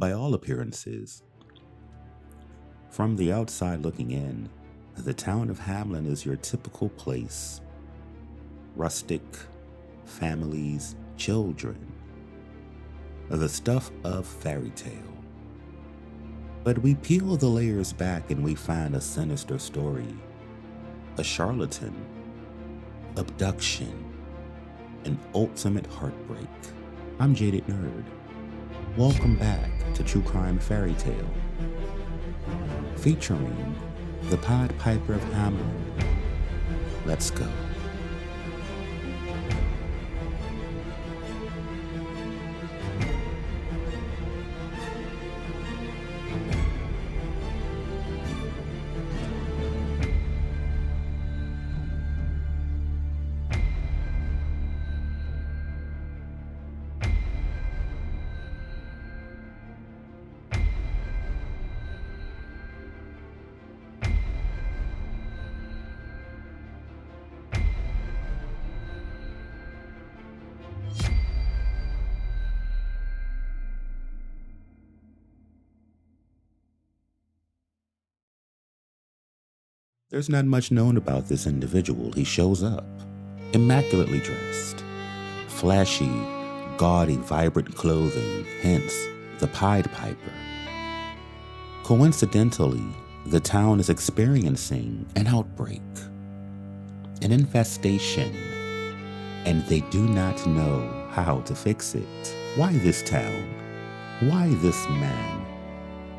by all appearances. From the outside looking in, the town of Hamlin is your typical place. Rustic, families, children. The stuff of fairy tale. But we peel the layers back and we find a sinister story. A charlatan, abduction, and ultimate heartbreak. I'm Jaded Nerd. Welcome back to True Crime Fairy Tale, featuring the Pied Piper of Hamlin. Let's go. There's not much known about this individual. He shows up, immaculately dressed, flashy, gaudy, vibrant clothing, hence the Pied Piper. Coincidentally, the town is experiencing an outbreak, an infestation, and they do not know how to fix it. Why this town? Why this man?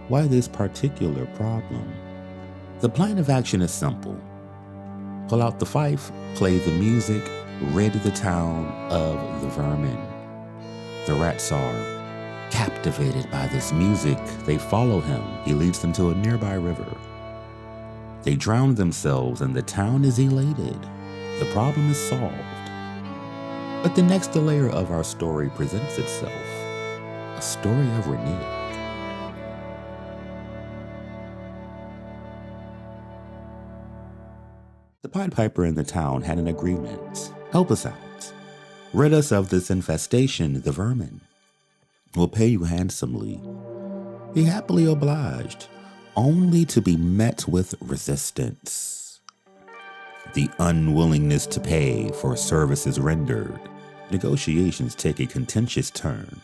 Why this particular problem? The plan of action is simple. Pull out the fife, play the music, rid the town of the vermin. The rats are captivated by this music. They follow him. He leads them to a nearby river. They drown themselves and the town is elated. The problem is solved. But the next layer of our story presents itself. A story of Renee. The Pied Piper in the town had an agreement. Help us out. Rid us of this infestation, the vermin. We'll pay you handsomely. He happily obliged, only to be met with resistance. The unwillingness to pay for services rendered. Negotiations take a contentious turn.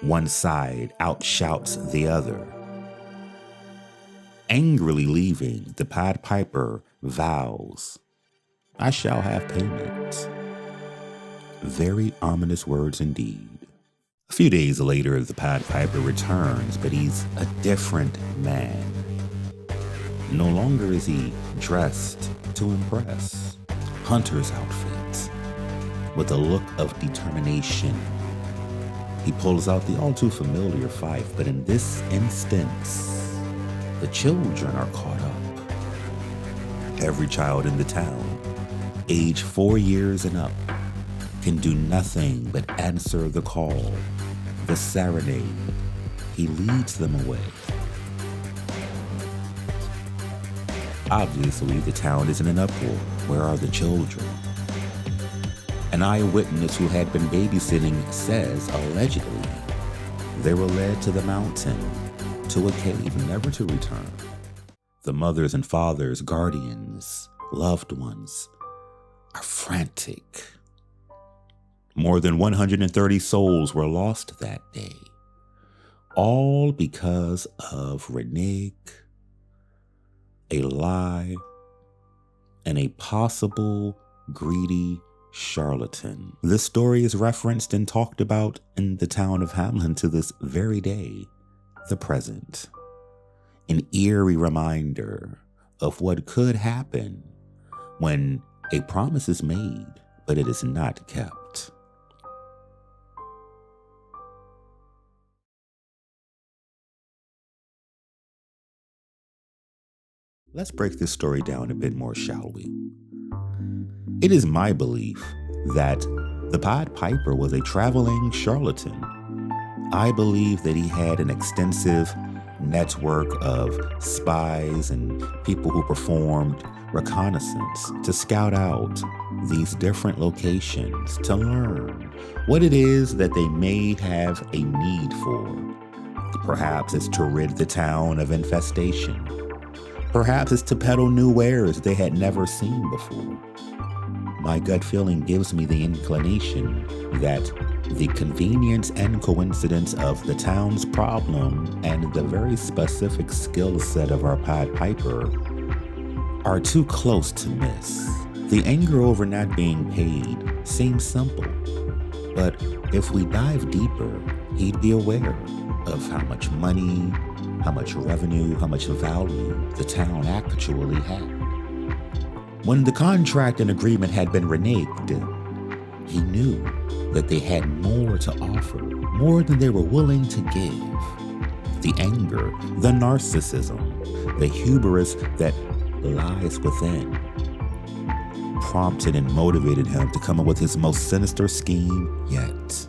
One side outshouts the other. Angrily leaving, the Pied Piper vows, "I shall have payment." Very ominous words indeed. A few days later, the Pied Piper returns, but he's a different man. No longer is he dressed to impress. Hunter's outfit, with a look of determination. He pulls out the all too familiar fife, but in this instance, the children are caught up. Every child in the town, age 4 years and up, can do nothing but answer the call, the serenade. He leads them away. Obviously, the town is in an uproar. Where are the children? An eyewitness who had been babysitting says, allegedly, they were led to the mountain, to a cave, never to return. The mothers and fathers, guardians, loved ones are frantic. More than 130 souls were lost that day, all because of Renee, a lie, and a possible greedy charlatan. This story is referenced and talked about in the town of Hamlin to this very day, the present. An eerie reminder of what could happen when a promise is made, but it is not kept. Let's break this story down a bit more, shall we? It is my belief that the Pied Piper was a traveling charlatan. I believe that he had an extensive network of spies and people who performed reconnaissance to scout out these different locations to learn what it is that they may have a need for. Perhaps it's to rid the town of infestation. Perhaps it's to peddle new wares they had never seen before. My gut feeling gives me the inclination that the convenience and coincidence of the town's problem and the very specific skill set of our Pied Piper are too close to miss. The anger over not being paid seems simple, but if we dive deeper, he'd be aware of how much money, how much revenue, how much value the town actually had. When the contract and agreement had been reneged, he knew that they had more to offer, more than they were willing to give. The anger, the narcissism, the hubris that lies within prompted and motivated him to come up with his most sinister scheme yet.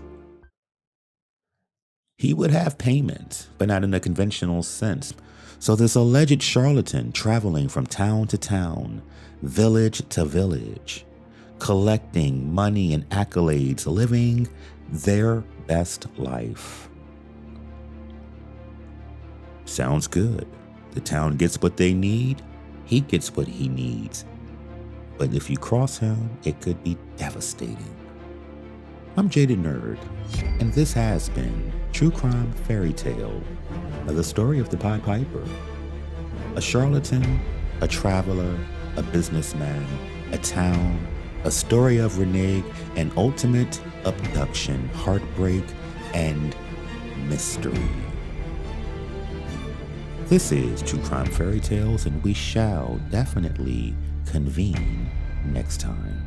He would have payment, but not in a conventional sense. So this alleged charlatan traveling from town to town, village to village, collecting money and accolades, living their best life. Sounds good. The town gets what they need, he gets what he needs. But if you cross him, it could be devastating. I'm Jaded Nerd, and this has been True Crime Fairy Tale, the story of the Pied Piper. A charlatan, a traveler, a businessman, a town, a story of renege, and ultimate abduction, heartbreak, and mystery. This is True Crime Fairy Tales, and we shall definitely convene next time.